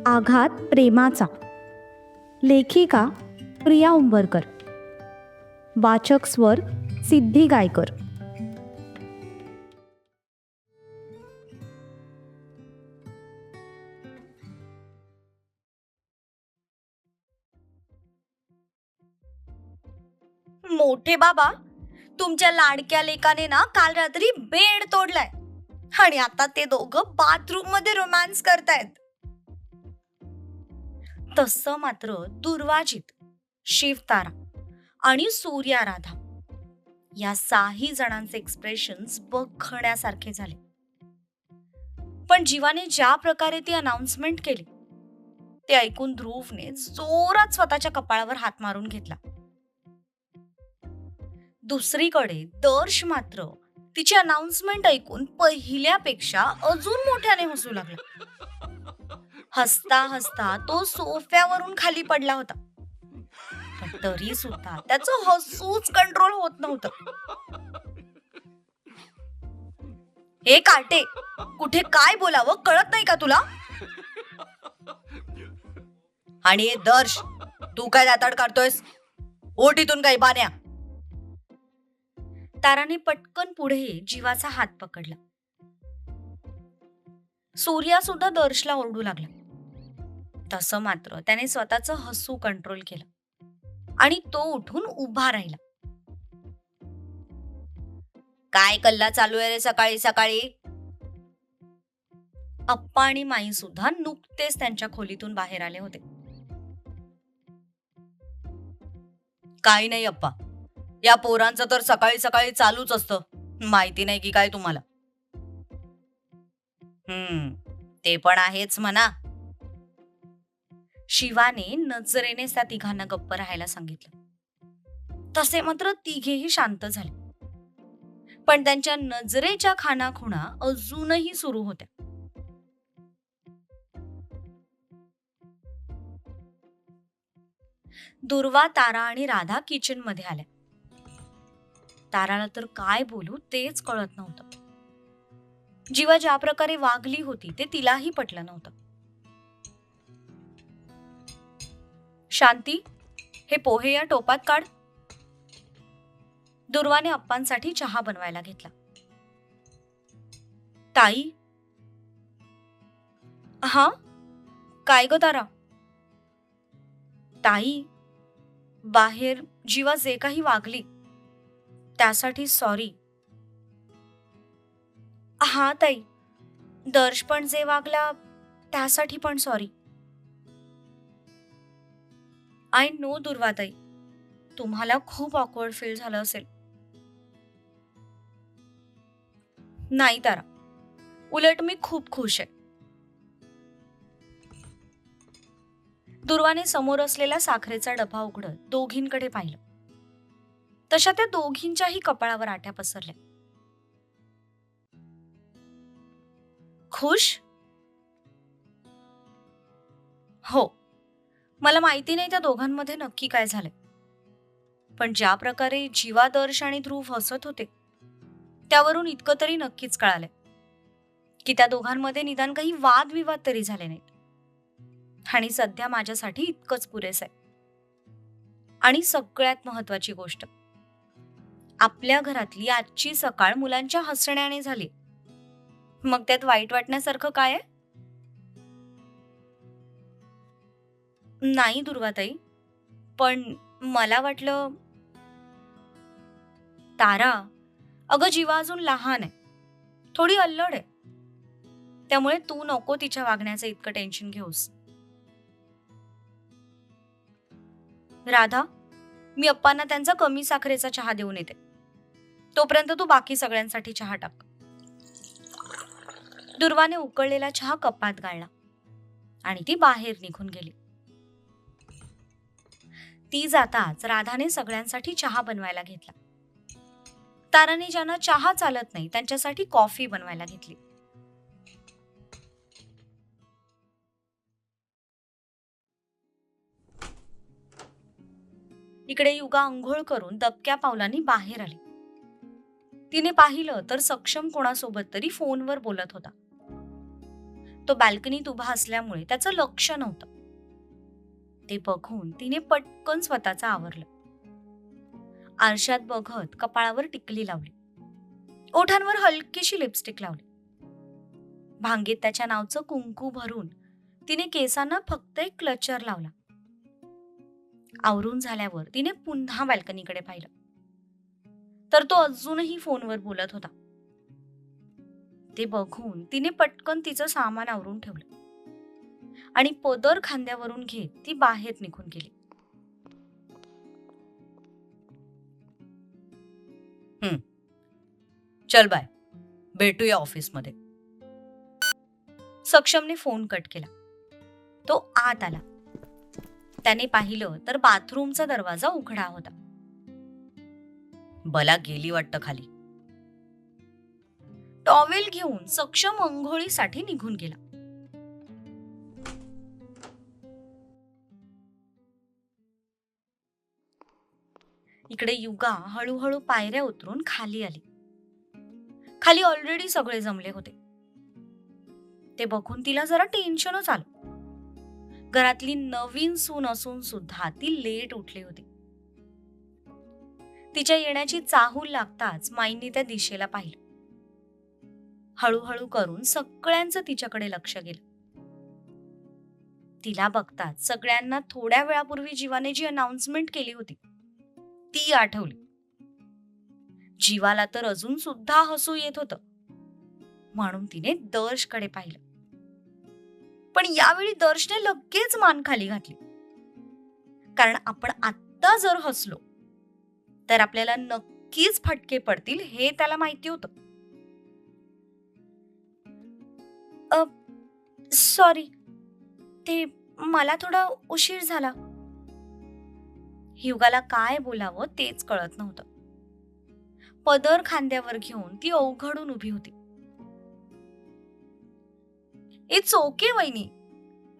आघात प्रेमाचा. लेखिका प्रिया उंबरकर. वाचक स्वर सिद्धी गायकर. मोठे बाबा, तुमच्या लाडक्या लेकाने ना काल रात्री बेड तोडलाय आणि आता ते दोघं बाथरूम मध्ये रोमॅन्स करतायत. तसं मात्र दुर्वाजित, शिवतारा आणि सूर्या राधा या 6 जणांचे एक्सप्रेशन्स बघण्यासारखे झाले. पण जीवाने ज्या प्रकारे ती अनाउन्समेंट केली ते ऐकून ध्रुवने जोरात स्वतःच्या कपाळावर हात मारून घेतला. दुसरीकडे दर्श मात्र तिची अनाउन्समेंट ऐकून पहिल्यापेक्षा अजून मोठ्याने हसू लागला. हसता हसता तो सोफ्यावरून खाली पडला होता, पण तरी सुद्धा त्याचं हसूच कंट्रोल होत नव्हतं. हे काटे, कुठे काय बोलावं कळत नाही का तुला? आणि दर्श, तू काय दाताड काढतोयस? ओटीतून काही बाण्या. ताराने पटकन पुढे जीवाचा हात पकडला. सूर्या सुद्धा दर्शला ओरडू लागला. तसं मात्र त्याने स्वतःचं हसू कंट्रोल केलं आणि तो उठून उभा राहिला. काय कल्ला चालू आहे रे सकाळी सकाळी? अप्पा आणि माई सुद्धा नुकतेच त्यांच्या खोलीतून बाहेर आले होते. काही नाही अप्पा, या पोरांचं तर सकाळी सकाळी चालूच असतं, माहिती नाही की काय तुम्हाला? ते पण आहेच म्हणा. शिवाने नजरेने त्या तिघांना गप्प राहायला सांगितलं. तसे मात्र तिघेही शांत झाले, पण त्यांच्या नजरेच्या खाणाखुणा अजूनही सुरू होत्या. दुर्वा, तारा आणि राधा किचन मध्ये आल्या. ताराला तर काय बोलू तेच कळत नव्हतं. जीवा ज्या प्रकारे वागली होती ते तिलाही पटलं नव्हतं. शांती, हे पोहे या टोपात काढ. दुर्वाने अप्पांसाठी चहा बनवायला घेतला. ताई. हा, काय ग तारा? ताई, बाहेर जीवा जे काही वागली त्यासाठी सॉरी. हा ताई, दर्श पण जे वागला त्यासाठी पण सॉरी. आय नो दुर्वाताई, तुम्हाला खूप ऑकवर्ड फील झालं असेल. नाही तारा, उलट मी खूप खुश आहे. दुर्वाने समोर असलेला साखरेचा डबा उघडत दोघींकडे पाहिलं. तशा त्या दोघींच्याही कपाळावर आठ्या पसरल्या. खुश? हो, मला माहिती नाही त्या दोघांमध्ये नक्की काय झालंय, पण ज्या प्रकारे जीवा, दर्श आणि ध्रुव हसत होते त्यावरून इतकं तरी नक्कीच कळालंय की त्या दोघांमध्ये निदान काही वादविवाद तरी झाले नाहीत. आणि सध्या माझ्यासाठी इतकंच पुरेस आहे. आणि सगळ्यात महत्वाची गोष्ट, आपल्या घरातली आजची सकाळ मुलांच्या हसण्याने झाली. मग त्यात वाईट वाटण्यासारखं काय आहे? नाही दुर्वाताई, पण मला वाटलं. तारा, अगं जीवा अजून लहान आहे, थोडी अल्लड आहे, त्यामुळे तू नको तिच्या वागण्याचं इतकं टेन्शन घेऊस. राधा, मी अप्पांना त्यांचा कमी साखरेचा चहा देऊन येते, तोपर्यंत तू बाकी सगळ्यांसाठी चहा टाक. दुर्वाने उकळलेला चहा कपात गाळला आणि ती बाहेर निघून गेली. ती जाताच राधाने सगळ्यांसाठी चहा बनवायला घेतला. ताराने ज्यांना चहा चालत नाही त्यांच्यासाठी कॉफी बनवायला घेतली. इकडे युगा अंघोळ करून दबक्या पावलांनी बाहेर आली. तिने पाहिलं तर सक्षम कोणासोबत तरी फोनवर बोलत होता. तो बाल्कनीत उभा असल्यामुळे त्याचं लक्ष नव्हतं. ते बघून तिने पटकन स्वतःचं आवरलं. आरशात बघत कपाळावर टिकली लावली, ओठांवर हलकीशी लिपस्टिक लावली. भांगेत त्याच्या नावचं कुंकू भरून तिने केसांना फक्त एक क्लचर लावला. आवरून झाल्यावर तिने पुन्हा बाल्कनीकडे पाहिलं, तर तो अजूनही फोनवर बोलत होता. ते बघून तिने पटकन तिचं सामान आवरून ठेवलं आणि पदर खांद्यावरून घेत ती बाहेर निघून गेली. चल बाय, भेटूया ऑफिसमध्ये. सक्षमने फोन कट केला. तो आत आला. त्याने पाहिलं तर बाथरूमचा दरवाजा उघडा होता. बला गेली वाटतं खाली. टॉवेल घेऊन सक्षम अंघोळीसाठी निघून गेला. इकडे युगा हळूहळू पायऱ्या उतरून खाली आली. खाली ऑलरेडी सगळे जमले होते. ते बघून तिला जरा टेन्शनच आलं. घरातली नवीन सून असून सुद्धा ती लेट उठली होती. तिच्या येण्याची चाहूल लागताच माईंनी त्या दिशेला पाहिलं. हळूहळू करून सगळ्यांचं तिच्याकडे लक्ष गेलं. तिला बघताच सगळ्यांना थोड्या वेळापूर्वी जीवाने जी अनाउन्समेंट केली होती ती आठवली. जीवाला तर अजून सुद्धा हसू येत होतं, म्हणून तिने दर्शकडे पाहिलं. पण यावेळी दर्शने लगेच मान खाली घातली, कारण आपण आत्ता जर हसलो तर आपल्याला नक्कीच फटके पडतील हे त्याला माहिती होतं. सॉरी, ते मला थोडा उशीर झाला. युगाला काय बोलावं तेच कळत नव्हतं. पदर खांद्यावर घेऊन ती अवघडून उभी होती. इट्स ओके वहिनी,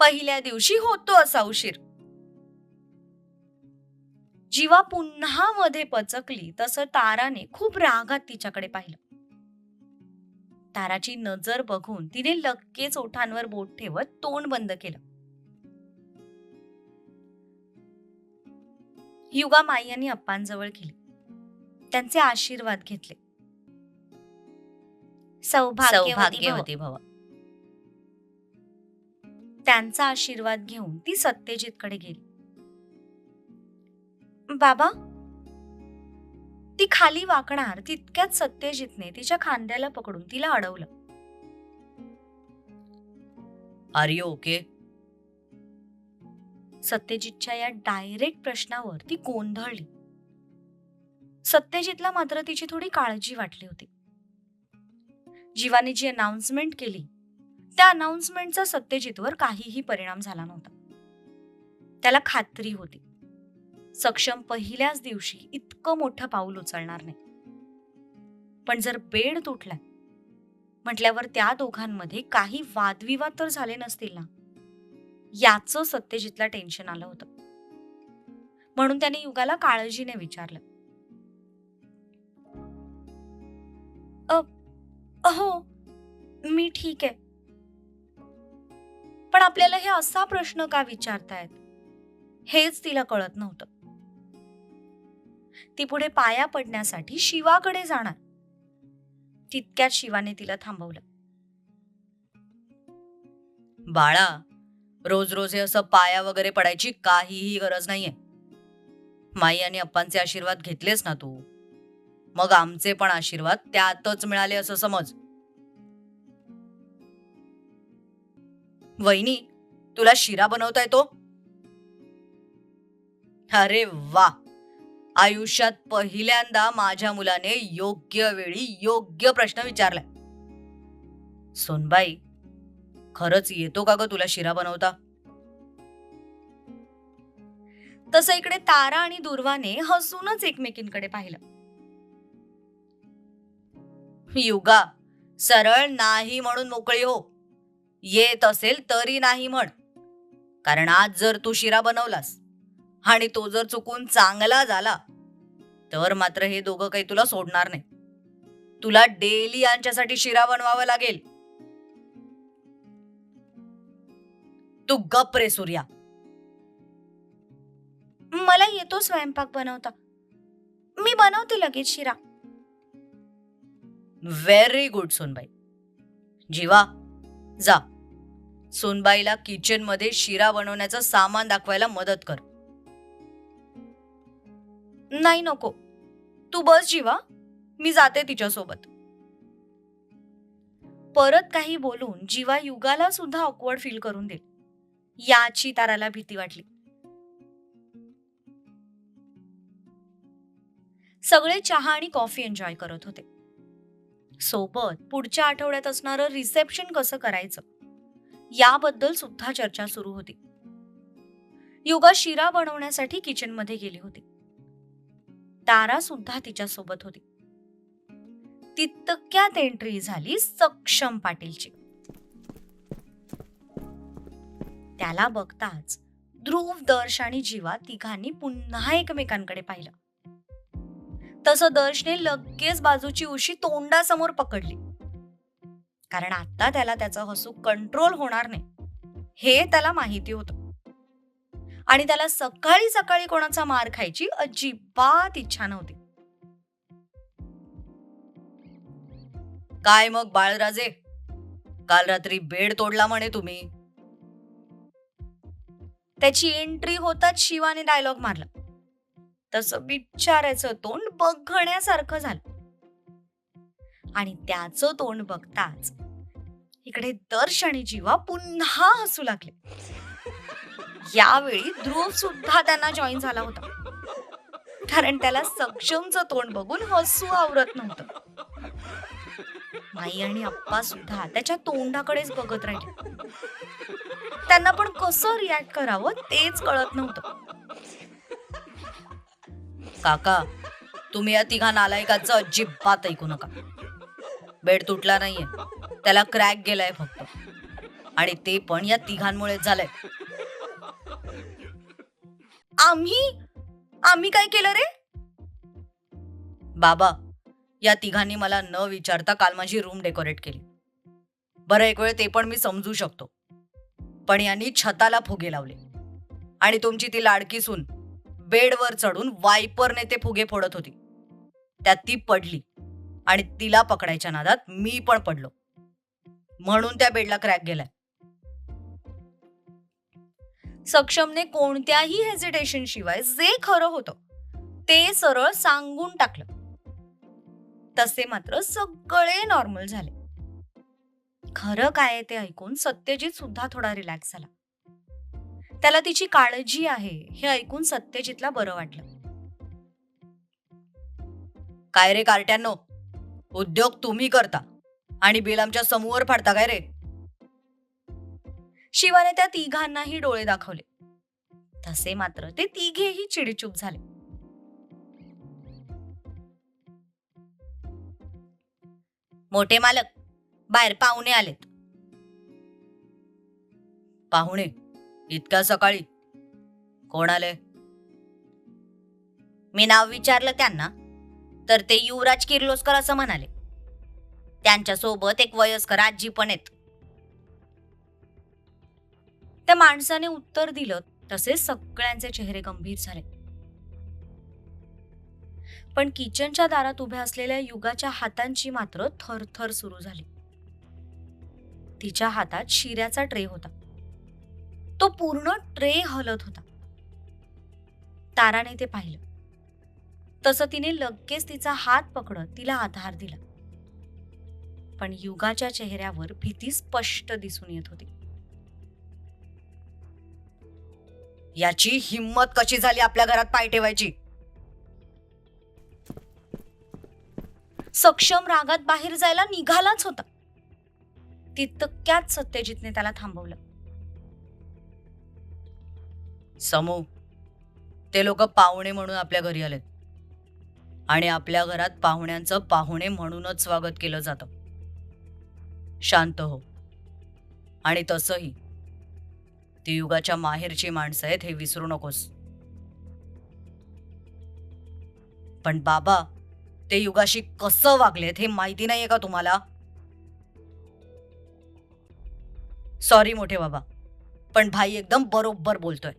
पहिल्या दिवशी होतो असा उशीर. जीवा पुन्हा मध्ये पचकली तसं ताराने खूप रागात तिच्याकडे पाहिलं. ताराची नजर बघून तिने लगेच ओठांवर बोट ठेवत तोंड बंद केलं. युगा माई आणि अप्पांजवळ गेली. त्यांचे आशीर्वाद घेतले. सौभाग्यवती भव. त्यांचा आशीर्वाद घेऊन ती सत्यजितकडे गेली. बाबा, ती खाली वाकणार तितक्यात सत्यजितने तिच्या खांद्याला पकडून तिला अडवलं. R you okay? सत्यजितच्या या डायरेक्ट प्रश्नावर ती गोंधळली. सत्यजितला मात्र तिची थोडी काळजी वाटली होती. जीवाने जी अनाउन्समेंट केली त्या अनाउन्समेंटचा सत्यजितवर काहीही परिणाम झाला नव्हता. त्याला खात्री होती सक्षम पहिल्याच दिवशी इतकं मोठं पाऊल उचलणार नाही. पण जर बेड तुटला म्हटल्यावर त्या दोघांमध्ये काही वादविवाद तर झाले नसतील ना, याचं सत्यजितला टेन्शन आलं होतं. म्हणून त्याने युगाला काळजीने विचारलं, हो मी ठीक आहे, पण आपल्याला हे असा प्रश्न का विचारतायत हेच तिला कळत नव्हतं. ती पुढे पाया पडण्यासाठी शिवाकडे जाणार तितक्यात शिवाने तिला थांबवलं. बाळा, रोज रोज हे असं पाया वगैरे पडायची काहीही गरज नाहीये. माई आणि अप्पांचे आशीर्वाद घेतलेस ना तू, मग आमचे पण आशीर्वाद त्यातच मिळाले असं समज. वहिनी, तुला शिरा बनवता येतो? अरे वा, आयुष्यात पहिल्यांदा माझ्या मुलाने योग्य वेळी योग्य प्रश्न विचारलाय. सोनबाई, खरंच येतो का ग तुला शिरा बनवता? तसं इकडे तारा आणि दुर्वाने हसूनच एकमेकींकडे पाहिलं. युगा, सरळ नाही म्हणून मोकळी हो. येत असेल तरी नाही म्हण, कारण आज जर तू शिरा बनवलास आणि तो जर चुकून चांगला झाला तर मात्र हे दोघं काही तुला सोडणार नाही. तुला डेली यांच्यासाठी शिरा बनवावा लागेल. तू गप रे सूर्या. मला येतो स्वयंपाक बनवता. मी बनवते लगेच शिरा. Very good Sonbai. जीवा, जा सोनबाईला किचन मध्ये शिरा बनवण्याचं सामान दाखवायला मदत कर. नाही नको, तू बस जीवा, मी जाते तिच्यासोबत. परत काही बोलून जीवा युगाला सुद्धा ऑकवर्ड फील करून देईल याची ताराला भीती वाटली. सगळे चहा आणि कॉफी एन्जॉय करत होते. सोबत पुढच्या आठवड्यात असणारं रिसेप्शन कसं करायचं याबद्दल सुद्धा चर्चा सुरू होती. युगा शिरा बनवण्यासाठी किचन मध्ये गेली होती. तारा सुद्धा तिच्या सोबत होती. तितक्यात एंट्री झाली सक्षम पाटीलची. त्याला बघताच ध्रुव, दर्श आणि जीवा तिघांनी पुन्हा एकमेकांकडे पाहिलं. तसं दर्शने लगेच बाजूची उशी तोंडासमोर पकडली, कारण आता त्याला त्याचं हसू कंट्रोल होणार नाही हे त्याला माहिती होतं. आणि त्याला सकाळी सकाळी कोणाचा मार खायची अजिबात इच्छा नव्हती. काय मग बाळराजे, काल रात्री बेड तोडला म्हणे तुम्ही. त्याची एंट्री होताच शिवाने डायलॉग मारला. तसं बिचारायचं तोंड बघण्यासारखं झालं. आणि त्याचं तोंड बघताच इकडे दर्श आणि जीवा पुन्हा हसू लागले. यावेळी ध्रुव सुद्धा त्यांना जॉईन झाला होता, कारण त्याला सक्षमचं तोंड बघून हसू आवरत नव्हतं. माई आणि अप्पा सुद्धा त्याच्या तोंडाकडेच बघत राहिले. त्यांना पण कसं रिॲक्ट करावं तेच कळत नव्हतं. काका, तुम्ही या तिघा नालायकाचं अजिबात ऐकू नका. बेड तुटला नाहीये, त्याला क्रॅक गेलाय फक्त, आणि ते पण या तिघांमुळे झालंय. आम्ही काय केलं रे? बाबा, या तिघांनी मला न विचारता काल माझी रूम डेकोरेट केली. बरं, एक वेळ ते पण मी समजू शकतो, पण यांनी छताला फुगे लावले आणि तुमची ती लाडकी सून बेडवर चढून वायपरने ते फुगे फोडत होती. त्यात ती पडली आणि तिला पकडायच्या नादात मी पण पडलो, म्हणून त्या बेडला क्रॅक गेलाय. सक्षमने कोणत्याही हेजिटेशन शिवाय जे खरं होतं ते सरळ सांगून टाकलं. तसे मात्र सगळे नॉर्मल झाले. खरं काय ते ऐकून सत्यजित सुद्धा थोडा रिलॅक्स झाला. त्याला तिची काळजी आहे हे ऐकून सत्यजितला बरं वाटलं. काय रे कार्ट्यांनो, उद्योग तुम्ही करता आणि बिल आमच्या समूहावर फाडता काय रे? शिवाने त्या तिघांनाही डोळे दाखवले. तसे मात्र ते तिघेही चिडीचूप झाले. मोठे मालक, बाहेर पाहुणे आलेत. पाहुणे? इतक्या सकाळी? कोण आले? मी नाव विचारलं त्यांना तर ते युवराज किर्लोस्कर असं म्हणाले. त्यांच्यासोबत एक वयस्कर आजी पण आहेत. त्या माणसाने उत्तर दिलं तसे सगळ्यांचे चेहरे गंभीर झाले. पण किचनच्या दारात उभ्या असलेल्या युगाच्या हातांची मात्र थरथर सुरू झाली. तिच्या हातात शिऱ्याचा ट्रे होता. तो पूर्ण ट्रे हलत होता. ताराने ते पाहिलं. तसं तिने लगेच तिचा हात पकडत तिला आधार दिला. पण युगाच्या चेहऱ्यावर भीती स्पष्ट दिसून येत होती. याची हिम्मत कशी झाली आपल्या घरात पाय ठेवायची? सक्षम रागात बाहेर जायला निघालाच होता. तितक्यात सत्यजितने त्याला थांबवलं. समू, ते लोक पाहुणे म्हणून आपल्या घरी आलेत आणि आपल्या घरात पाहुण्यांचं पाहुणे म्हणूनच स्वागत केलं जातं. शांत हो. आणि तसंही ती युगाच्या माहेरची माणसं आहेत हे विसरू नकोस. पण बाबा, ते युगाशी कसं वागलेत हे माहिती नाहीये का तुम्हाला? सॉरी मोठे बाबा, पण भाई एकदम बरोबर बोलतोय.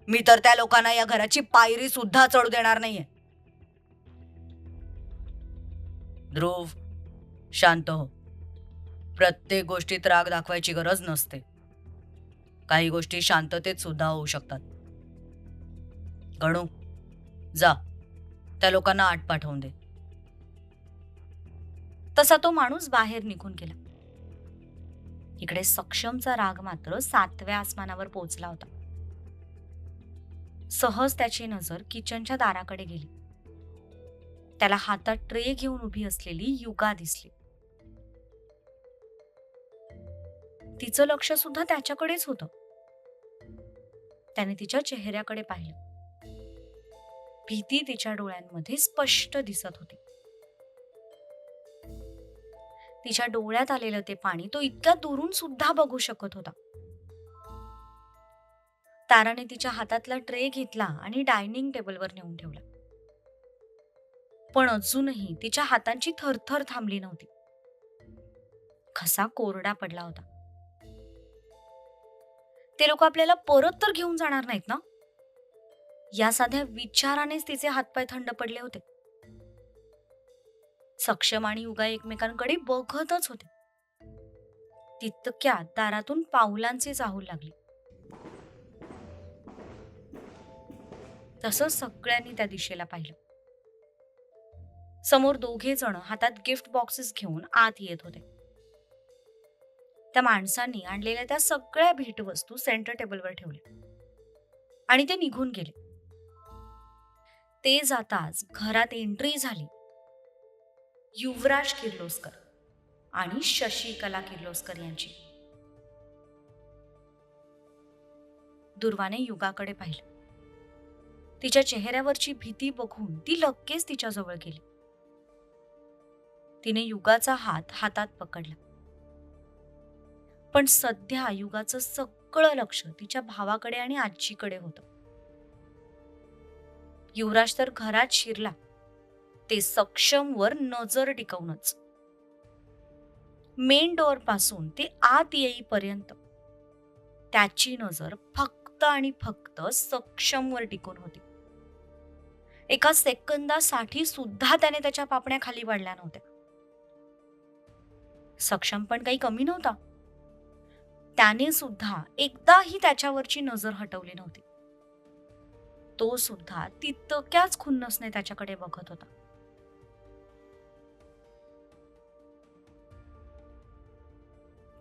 मी तर त्या लोकांना या घराची पायरी सुद्धा चढू देणार नाहीये. ध्रुव, शांत हो. प्रत्येक गोष्टीत राग दाखवायची गरज नसते. काही गोष्टी शांततेत सुद्धा होऊ शकतात. गणू, जा, त्या लोकांना आत पाठवून दे. तसा तो माणूस बाहेर निघून गेला. इकडे सक्षमचा राग मात्र 7व्या आसमानावर पोहोचला होता. सहज त्याची नजर किचनच्या दाराकडे गेली. त्याला हातात ट्रे घेऊन उभी असलेली युगा दिसली. तिचं लक्ष सुद्धा त्याच्याकडेच होतं. त्याने तिच्या चेहऱ्याकडे पाहिलं. भीती तिच्या डोळ्यांमध्ये स्पष्ट दिसत होती. तिच्या डोळ्यात आलेलं ते पाणी तो इतक्या दुरून सुद्धा बघू शकत होता. ताराने तिच्या हातातला ट्रे घेतला आणि डायनिंग टेबलवर नेऊन ठेवला. पण अजूनही तिच्या हातांची थरथर थांबली नव्हती. घसा कोरडा पडला होता. ते लोक आपल्याला परत तर घेऊन जाणार नाहीत ना? या साध्या विचारानेच तिचे हातपाय थंड पडले होते. सक्षम आणि युगा एकमेकांकडे बघतच होते. तितक्यात दारातून पावलांची चाहूल लागली. तसं सगळ्यांनी त्या दिशेला पाहिलं. समोर दोघे जण हातात गिफ्ट बॉक्सेस घेऊन आत येत होते. त्या माणसांनी आणलेल्या त्या सगळ्या भेटवस्तू सेंटर टेबलवर ठेवल्या आणि ते निघून गेले. ते जाताच घरात एंट्री झाली युवराज किर्लोस्कर आणि शशिकला किर्लोस्कर यांची. दुर्वाने युगाकडे पाहिलं. तिच्या चेहऱ्यावरची भीती बघून ती लगेच तिच्याजवळ गेली. तिने युगाचा हात हातात पकडला. पण सध्या युगाचं सगळं लक्ष तिच्या भावाकडे आणि आजीकडे होतं. युवराज तर घरात शिरला ते सक्षमवर नजर टिकवूनच. मेन डोअर पासून ते आत येईपर्यंत त्याची नजर फक्त आणि फक्त सक्षमवर टिकून होती. एका सेकंदासाठी सुद्धा त्याने त्याच्या पापण्या खाली पाडल्या नव्हत्या. सक्षम पण काही कमी नव्हता. त्याने सुद्धा एकदाही त्याच्यावरची नजर हटवली नव्हती. तो सुद्धा तितक्याच खुन्नसने त्याच्याकडे बघत होता.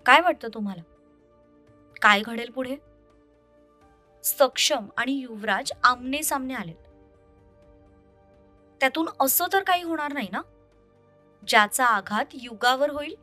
काय वाटतं तुम्हाला? काय घडेल पुढे? सक्षम आणि युवराज आमने सामने आलेत. त्यातून असं तर काही होणार नाही ना ज्याचा आघात युगावर होईल?